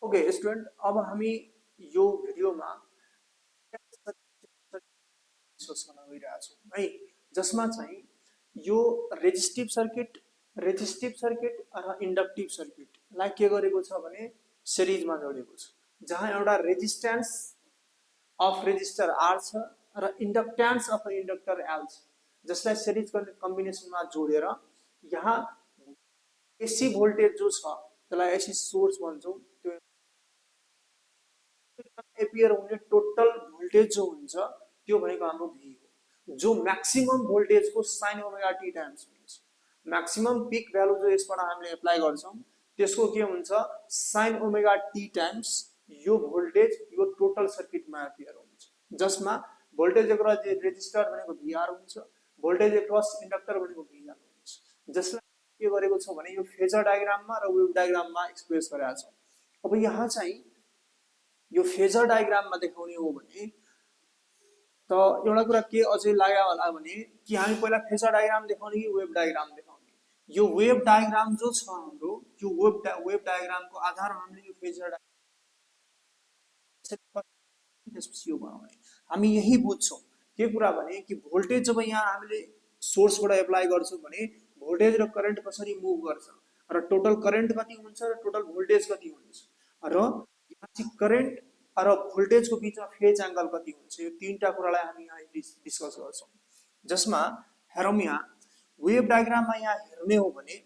Okay student, अब हामी यो भिडियोमा डिस्कस गर्न गइरहेछौँ है, जसमा चाहिँ यो रेजिस्टिभ सर्किट र इन्डक्टिभ सर्किटलाई के गरेको छ भने सिरिजमा जोडेको छ, जहाँ एउटा रेजिस्टेन्स अफ रेजिस्टर आर छ र इन्डक्टेन्स अफ इन्डक्टर एल छ, जसलाई सिरिज कम्बिनेसनमा जोडेर यहाँ एसी भोल्टेज जो छ त्यसलाई एसी सोर्स भन्छौँ, त्यो एपियर हुने टोटल भोल्टेज जो हुन्छ त्यो भनेको हाम्रो भी हो, जो म्याक्सिमम भोल्टेजको साइन ओमेगा टी टाइम्स हुन्छ। म्याक्सिमम पिक भ्यालु जो यसबाट हामीले एप्लाई गर्छौँ त्यसको के हुन्छ साइन ओमेगा टी टाइम्स यो भोल्टेज यो टोटल सर्किटमा एपियर हुन्छ, जसमा भोल्टेज अक्रस रेजिस्टर भनेको भिआर हुन्छ, भोल्टेज अक्रस इन्डक्टर भनेको भिएल हुन्छ, जसलाई के गरेको छ भने यो फेजर डायग्राममा र वेभ डायग्राममा एक्सप्रेस गरेको छ। अब यहाँ चाहिँ यो फेजर डायग्राममा देखाउने हो भने त एउटा कुरा के अझै लाग्यो होला भने कि हामी पहिला फेजर डायग्राम देखाउने कि वेभ डायग्राम देखाउने। यो वेभ डायग्राम जो छ हाम्रो यो वेभ डायग्रामको आधारमा हामीले यो फेजर त्यसपछि यो बनाउने। हामी यही बुझ्छौँ के कुरा भने कि भोल्टेज जब यहाँ हामीले सोर्सबाट एप्लाई गर्छौँ भने भोल्टेज र करेन्ट कसरी मुभ गर्छ र टोटल करेन्ट कति हुन्छ र टोटल भोल्टेज कति हुन्छ र यहाँ चाहिँ करेन्ट र भोल्टेजको बिचमा फेज एंगल कति हुन्छ, यो तीनटा कुरालाई हामी यहाँ डिस्कस गर्छौँ। जसमा हेरौँ यहाँ वेभ डायग्राममा यहाँ हेर्ने हो भने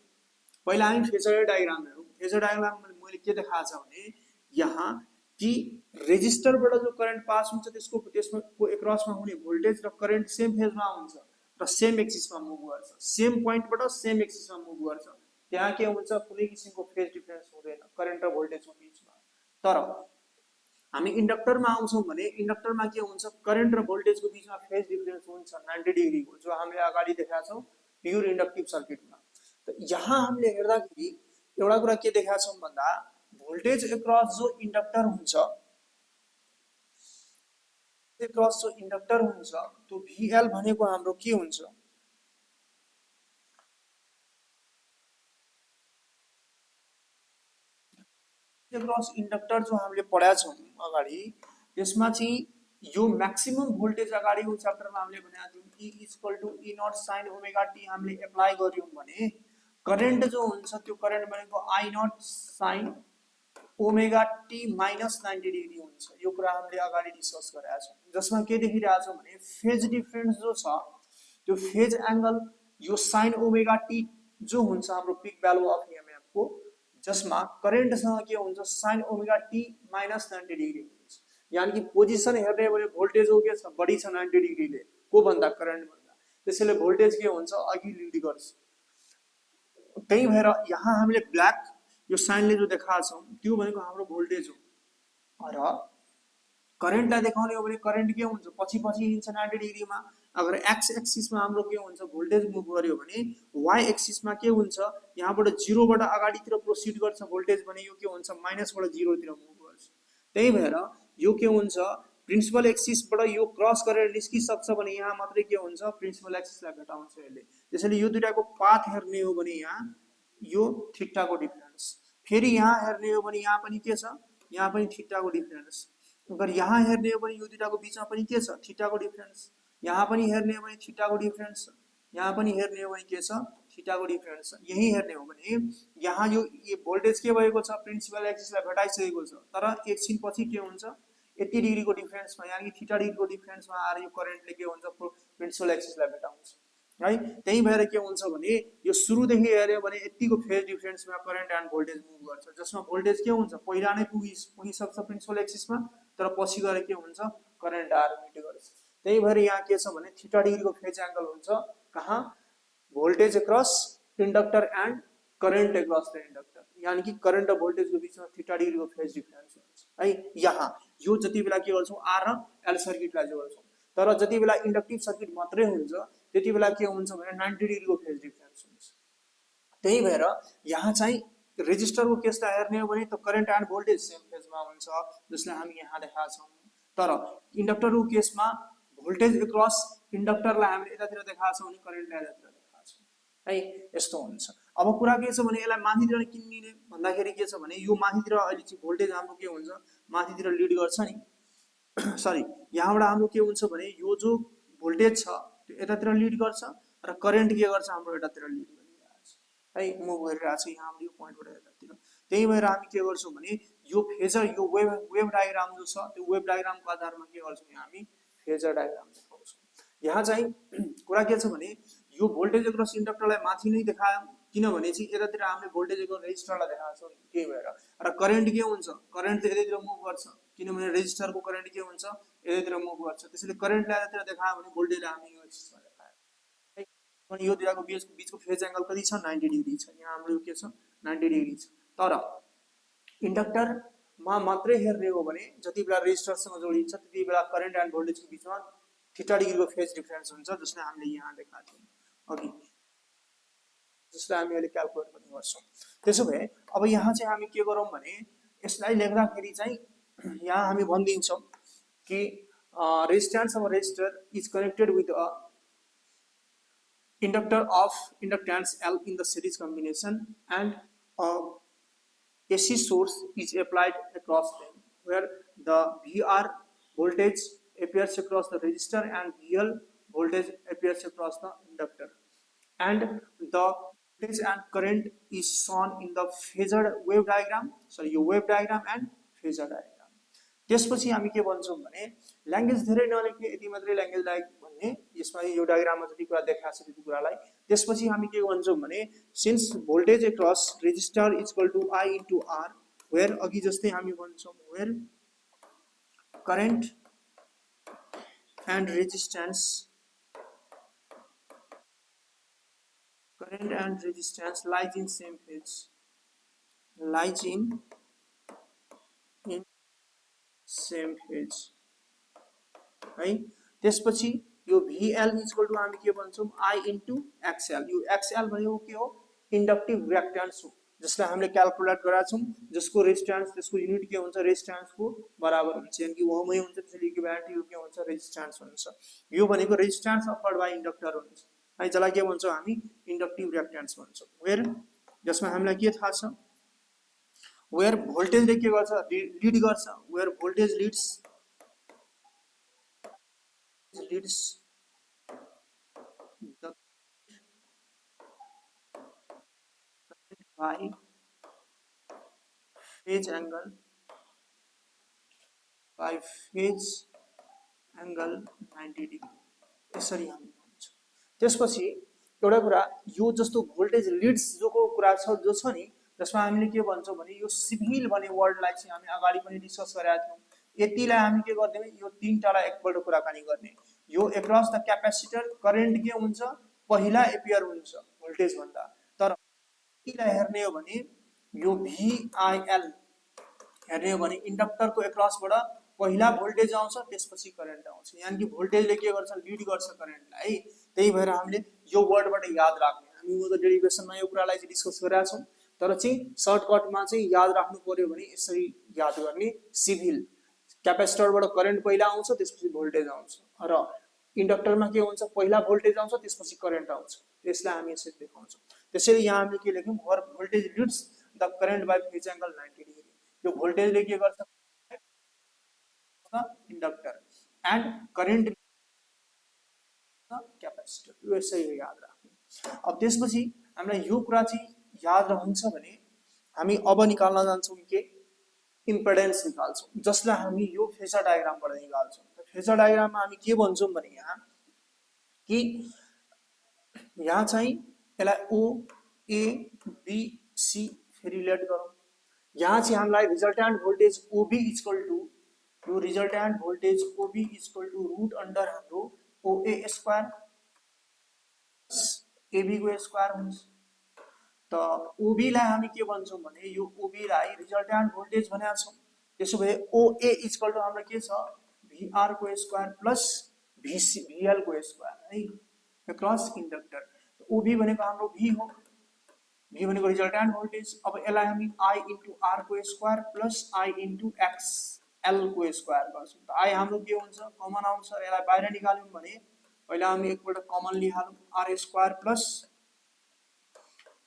पहिला हामी फेजर डायग्राम हेरौँ। फेजर डायग्राममा मैले के देखाएको छ भने यहाँ कि रेजिस्टरबाट जो करेन्ट पास हुन्छ त्यसको एक्रसमा हुने भोल्टेज र करेन्ट सेम फेजमा हुन्छ र सेम एक्सिसमा मुभ गर्छ, सेम पोइन्टबाट सेम एक्सिसमा मुभ गर्छ। त्यहाँ के हुन्छ कुनै किसिमको फेज डिफरेन्स हुँदैन करेन्ट र भोल्टेजको बिचमा। तर हामी इन्डक्टरमा आउँछौँ भने इन्डक्टरमा के हुन्छ करेन्ट र भोल्टेजको बिचमा फेज डिफरेन्स हुन्छ 90 डिग्रीको, जो हामीले अगाडि देखाएको छौँ प्युर इन्डक्टिभ सर्किटमा। त यहाँ हामीले हेर्दाखेरि एउटा कुरा के देखाएको छौँ भन्दा भोल्टेज एक्रस जो इन्डक्टर हुन्छ त्यो भिएल भनेको हाम्रो के हुन्छ एक्रस इन्डक्टर जो हामीले पढाएको छौँ अगाडि त्यसमा चाहिँ यो म्याक्सिमम भोल्टेज अगाडिको च्याप्टरमा हामीले भनेको थियौँ E equal to E naught sine omega t हामीले एप्लाई गर्यौँ भने करेन्ट जो हुन्छ त्यो करेन्ट भनेको I naught sine omega t minus 90 degree हुन्छ। यो कुरा हामीले अगाडि डिस्कस गरेका छौँ, जसमा के देखिरहेको छौँ भने फेज डिफरेन्स जो छ त्यो phase angle yo sign omega T जो हुन्छ हाम्रो पिक भ्यालु अफ ईएमएफ को, जसमा करेन्टसँग के हुन्छ sine omega t minus 90 degree हुन्छ। यानी कि पोजिसन हेर्ने हो भने भोल्टेज हो के छ बढी छ 90 डिग्रीले को भन्दा करेन्ट भन्दा, त्यसैले भोल्टेज के हुन्छ अघि लिड गर्छ। त्यही भएर यहाँ हामीले ब्ल्याक यो साइनले जो देखाएको छौँ त्यो भनेको हाम्रो भोल्टेज हो र करेन्टलाई देखाउने हो भने करेन्ट के हुन्छ पछि पछि हिँड्छ 90 डिग्रीमा। अगर एक्स एक्सिसमा हाम्रो के हुन्छ भोल्टेज मुभ गर्यो भने वाइ एक्सिसमा के हुन्छ यहाँबाट 0 बाट अगाडितिर प्रोसिड गर्छ भोल्टेज भने यो के हुन्छ माइनसबाट 0 तिर मुभ गर्छ। त्यही भएर यो के हुन्छ प्रिन्सिपल एक्सिसबाट यो क्रस गरेर निस्किसक्छ भने यहाँ मात्रै के हुन्छ प्रिन्सिपल एक्सिसलाई भेटाउँछ यसले। त्यसैले यो दुईटाको पाथ हेर्ने हो भने यहाँ यो थीटाको डिफरेन्स, फेरि यहाँ हेर्ने हो भने यहाँ पनि के छ यहाँ पनि थीटाको डिफरेन्स, अगर यहाँ हेर्ने हो भने यो दुईटाको बिचमा पनि के छ थीटाको डिफरेन्स, यहाँ पनि हेर्ने हो भने थीटाको डिफरेन्स, यहाँ पनि हेर्ने हो भने के छ थीटाको डिफरेन्स। यही हेर्ने हो भने यहाँ यो भोल्टेज के भएको छ प्रिन्सिपल एक्सिसलाई भेटाइसकेको छ, तर एकछिन पछि के हुन्छ 80 डिग्रीको डिफरेन्समा यानी कि थीटा डिग्रीको डिफरेन्समा आएर यो करेन्टले के हुन्छ प्रिन्सिपल एक्सिसलाई भेटाउँछ है। त्यही भएर के हुन्छ भने यो सुरुदेखि हेर्यो भने यतिको फेज डिफरेन्समा करेन्ट एन्ड भोल्टेज मुभ गर्छ, जसमा भोल्टेज के हुन्छ पहिला नै पुगिसक्छ प्रिन्सिपल एक्सिसमा तर पछि गएर के हुन्छ करेन्ट आएर मिट गर्छ। त्यही भएर यहाँ के छ भने थीटा डिग्रीको फेज एंगल हुन्छ कहाँ voltage across inductor and current across the inductor, यानी कि करेन्ट र भोल्टेजको बिचमा थीटा डिग्रीको फेज डिफरेन्स हुन्छ है। यहाँ यो जति बेला के गर्छौँ आर र एल सर्किटलाई जोड्छौँ, तर जति बेला इन्डक्टिभ सर्किट मात्रै हुन्छ त्यति बेला के हुन्छ भने 90 डिग्रीको फेज डिफरेन्स हुन्छ। त्यही भएर यहाँ चाहिँ रेजिस्टरको केसलाई हेर्ने हो भने त करेन्ट एन्ड भोल्टेज सेम फेजमा हुन्छ, जसलाई हामी यहाँ देखाएको छौँ। तर इन्डक्टरको केसमा भोल्टेज एक्रस इन्डक्टरलाई हामीले यतातिर देखाएको छौँ भने करेन्टलाई यतातिर देखाएको छौँ है, यस्तो हुन्छ। अब कुरा के छ भने यसलाई माथितिर किन लिने भन्दाखेरि के छ भने यो माथितिर अहिले चाहिँ भोल्टेज हाम्रो के हुन्छ माथितिर लिड गर्छ नि सरी यहाँबाट हाम्रो के हुन्छ भने यो जो भोल्टेज छ त्यो यतातिर लिड गर्छ र करेन्ट के गर्छ हाम्रो यतातिर लिड गरिरहेछ है मुभ गरिरहेछ यहाँ हाम्रो यो पोइन्टबाट यतातिर त्यही भएर हामी के गर्छौँ भने यो फेजर यो वेभ डायग्राम जो छ त्यो वेभ डायग्रामको आधारमा के गर्छौँ हामी फेजर डायग्राम देखाउँछौँ यहाँ चाहिँ कुरा के छ भने यो भोल्टेज एक्रस इन्डक्टरलाई माथि नै देखायौँ किनभने चाहिँ यतातिर हामीले भोल्टेज एक्रस रेजिस्टरलाई देखाएको छौँ त्यही भएर र करेन्ट के हुन्छ करेन्ट त यतातिर मुभ गर्छ किनभने रेजिस्टरको करेन्ट के हुन्छ यतातिर मुभ गर्छ त्यसैले करेन्टलाई यतातिर देखायो भने भोल्टेजलाई हामी यो एक्सिसमा देखायौँ है अनि यो दुईटाको बीचको फेज एंगल कति छ 90 डिग्री छ यहाँ हाम्रो यो के छ 90 डिग्री छ तर इन्डक्टरमा मात्रै हेर्ने हो भने जति बेला रेजिस्टरसँग जोडिन्छ त्यति बेला करेन्ट एन्ड भोल्टेजको बीचमा थीटा डिग्रीको फेज डिफरेन्स हुन्छ जसले हामीले यहाँ देखाएको थियौँ अघि जसलाई हामी अहिले क्याल्कुलेट गर्ने गर्छौँ त्यसो भए अब यहाँ चाहिँ हामी के गरौँ भने यसलाई लेख्दाखेरि चाहिँ यहाँ हामी भनिदिन्छौँ कि resistance of resistor is connected with a inductor of inductance L in the series combination and a AC source is applied across them where the VR voltage appears across the resistor and VL voltage appears across the inductor and the voltage and current is shown in the phasor wave diagram wave diagram and phasor diagram त्यसपछि हामी के भन्छौं भने language धेरै नलेख्ने यति मात्रै language like भन्ने यसमा यो डायग्राममा जति कुरा देखाएको छ त्यति कुरालाई त्यसपछि हामी के भन्छौं भने since voltage across resistor is equal to I into R where अघि जस्तै हामी भन्छौं where current and resistance lies in same phase lies in same phase है त्यसपछि यो VL इज इक्वल टु हामी के भन्छौं I इन्टु XL यो XL भनेको के हो इन्डक्टिभ रिएक्टेन्स हो जसलाई हामीले क्याल्कुलेट गरेका छौं जसको रेजिस्टेन्स त्यसको युनिट के हुन्छ रेजिस्टेन्सको बराबर हुन्छ यानी कि ओहमै हुन्छ त्यसैले इक्विभ्यालेन्ट यो के हुन्छ रेजिस्टेन्स हुन्छ यो भनेको रेजिस्टेन्स अफर्ड बाइ इन्डक्टर हुन्छ है जसलाई के भन्छौं हामी इन्डक्टिभ रिएक्टेन्स भन्छौं वेयर जसमा हामीलाई के थाहा छ where voltage ले के गर्छ लीड गर्छ where voltage leads the by phase angle 90 degree यसरी हामी भन्छौं त्यसपछि एउटा कुरा यो जस्तो भोल्टेज लिड्स जोको कुरा छ जो छ नि जसमा हामीले के भन्छौं भने यो सिभिल भन्ने वर्डलाई चाहिँ हामी अगाडि पनि डिस्कस गरेका थियौं यतिलाई हामी के गर्दैनौं यो तीनटालाई एकपल्ट कुराकानी गर्ने यो एक्रस द क्यापेसिटर करेन्ट के हुन्छ पहिला एपियर हुन्छ भोल्टेज भन्दा तर यतिलाई हेर्ने हो भने यो VIL हेर्ने हो भने इन्डक्टरको एक्रसबाट पहिला भोल्टेज आउँछ त्यसपछि करेन्ट आउँछ यानी कि भोल्टेजले के गर्छ लिड गर्छ करेन्टलाई त्यही भएर हामीले यो वर्डबाट याद राख्ने हामी यो डेरिभेसनमा यो कुरालाई चाहिँ डिस्कस गरेका छौं तर चाहिँ सर्टकटमा चाहिँ याद राख्नु पर्यो भने यसरी याद गर्ने सिभिल क्यापेसिटरबाट करेन्ट पहिला आउँछ त्यसपछि भोल्टेज आउँछ र इन्डक्टरमा के हुन्छ पहिला भोल्टेज आउँछ त्यसपछि करेन्ट आउँछ त्यसलाई हामी यसरी देखाउँछौं त्यसैले यहाँ हामीले के लेख्यौं where voltage leads the current by phase angle 90 degree यो भोल्टेजले के गर्छ इन्डक्टर एन्ड करेन्ट क्यापेसिटर यो यसरी याद राख्नु अब त्यसपछि हामीलाई यो कुरा चाहिँ याद रहन्छ भने हामी अब निकाल्न जान्छौं के इम्पिडेन्स निकाल्छौं जसलाई हामी यो फेजर डायग्रामबाट निकाल्छौं फेजर डायग्राममा हामी के भन्छौं भने यहाँ कि यहाँ चाहिँ यसलाई O A B C फेरि रिलेट गरौँ यहाँ चाहिँ हामीलाई resultant voltage OB is equal to यो resultant voltage OB is equal to root under हाम्रो OA स्क्वायर AB को स्क्वायर हुन्छ त OB लाई हामी के भन्छौं भने यो OB लाई रिजल्टेन्ट भोल्टेज भनेका छौं त्यसो भए OA इज इक्वल टु हाम्रो के छ VR को स्क्वायर प्लस VL को स्क्वायर है अक्रॉस इन्डक्टर OB भनेको हाम्रो V हो V भनेको रिजल्टेन्ट भोल्टेज अब यसलाई हामी I इन्टु R को square plus I into XL को स्क्वायर गर्छौं त I हाम्रो के हुन्छ कमन आउँछ यसलाई बाहिर निकाल्यौं भने पहिला हामी एकपल्ट कमन लिहालौं R स्क्वायर प्लस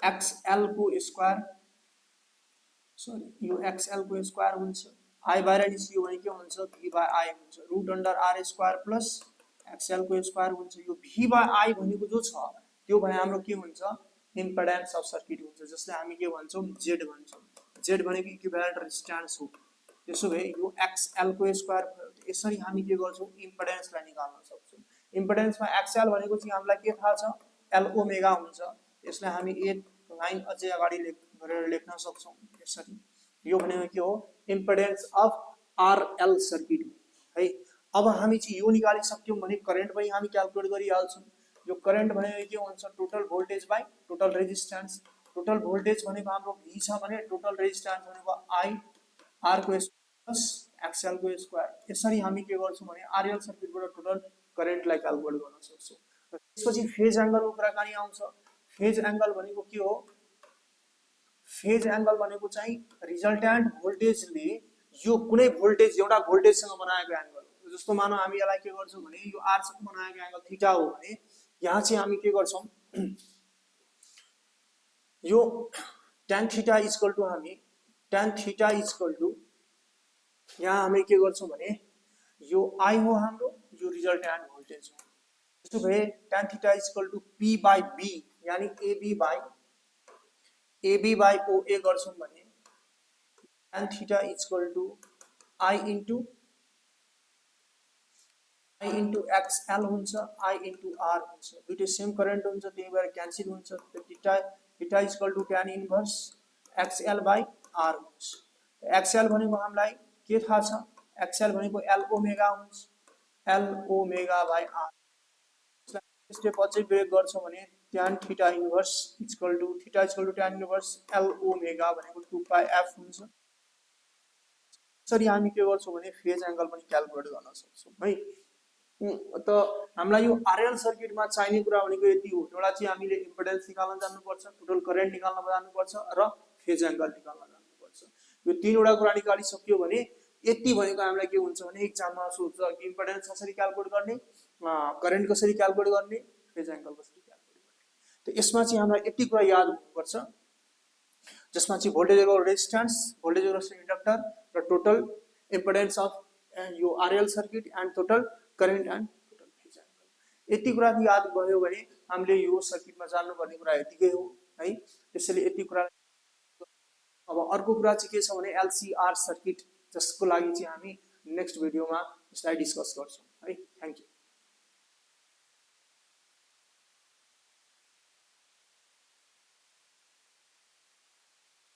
एक्सएल को स्क्वायर सरी यो एक्सएल को स्क्वायर हुन्छ आई बाहिर निस्कियो भने के हुन्छ भी बाई आई हुन्छ root under R square plus XL को स्क्वायर हुन्छ यो भी बाई आई भनेको जो छ त्यो भए हाम्रो के हुन्छ इम्पिडेन्स अफ सर्किट हुन्छ जसले हामी के भन्छौं जेड भन्छौं जेड भनेको इक्विभ्यालेन्ट रेजिस्टेन्स हो त्यसो भए यो एक्सएल को स्क्वायर यसरी हामी के गर्छौं इम्पिडेन्सलाई निकाल्न सक्छौं इम्पिडेन्समा एक्सएल भनेको चाहिँ हामीलाई के थाहा छ एल ओमेगा हुन्छ यसलाई हामी एक लाइन अझै अगाडि गरेर लेख्न सक्छौं यसरी यो भनेको के हो इम्पिडेन्स अफ आरएल सर्किट है अब हामी चाहिँ यो निकालिसक्यौं भने करेन्ट पनि हामी क्याल्कुलेट गरिहाल्छौं यो करेन्ट भनेको के हुन्छ total voltage by total resistance total voltage भनेको हाम्रो भी छ भने टोटल रेजिस्टेन्स भनेको आई आर को प्लस एक्सएल को स्क्वायर यसरी हामी के गर्छौं भने आरएल सर्किटबाट टोटल करेन्टलाई क्याल्कुलेट गर्न सक्छौं त्यसपछि फेज एंगलको कुराकानी आउँछ फेज एंगल भनेको के हो फेज एंगल भनेको चाहिँ रिजल्टेन्ट भोल्टेजले यो कुनै भोल्टेज एउटा भोल्टेजसँग बनाएको एंगल हो जस्तो मानौ हामी यसलाई के गर्छौं भने यो आर सँग बनाएको एंगल थीटा हो भने यहाँ चाहिँ हामी के गर्छौं यो tan थीटा इक्वल टु हामी tan थीटा इक्वल टु यहाँ हामी के गर्छौं भने यो आई हो हाम्रो यो रिजल्टेन्ट भोल्टेज हो त्यसो भए tan theta equal to p by b यानी AB बाइ OA गर्छौं भने tan theta equal to I into XL हुन्छ I इन्टु R हुन्छ दुईटै सेम करेन्ट हुन्छ त्यही भएर क्यान्सल हुन्छ theta equal to tan inverse XL by R हुन्छ XL भनेको हामीलाई के थाहा छ XL भनेको L ओमेगा हुन्छ L omega by R step अझै ब्रेक गर्छौं भने tan theta inverse equal to theta equal to tan inverse L omega भनेको 2 पाइ f हुन्छ यसरी हामी के गर्छौं भने फेज एंगल पनि क्याल्कुलेट गर्न सक्छौं है त हामीलाई यो आरएल सर्किटमा चाहिने कुरा भनेको यति हो एउटा चाहिँ हामीले इम्पिडेन्स निकाल्न जान्नुपर्छ टोटल करेन्ट निकाल्न जान्नुपर्छ र फेज एंगल निकाल्न जान्नुपर्छ यो तीनवटा कुरा निकालिसक्यो भने यति भनेको हामीलाई के हुन्छ भने एक्जाममा सोध्छ कि इम्पिडेन्स कसरी क्याल्कुलेट गर्ने करेन्ट कसरी क्याल्कुलेट गर्ने फेज एंगल कसरी क्याल्कुलेट गर्ने त यसमा चाहिँ हामीलाई यति कुरा याद हुनुपर्छ जसमा चाहिँ voltage across resistance voltage across inductor र टोटल इम्पिडेन्स अफ यो RL circuit and total current and total phase angle यति कुरा याद भयो भने हामीले यो सर्किटमा जान्नुपर्ने कुरा यतिकै हो है त्यसैले यति कुरा अब अर्को कुरा चाहिँ के छ भने एलसीआर सर्किट जसको लागि चाहिँ हामी नेक्स्ट भिडियोमा यसलाई डिस्कस गर्छौं है थ्यांक यू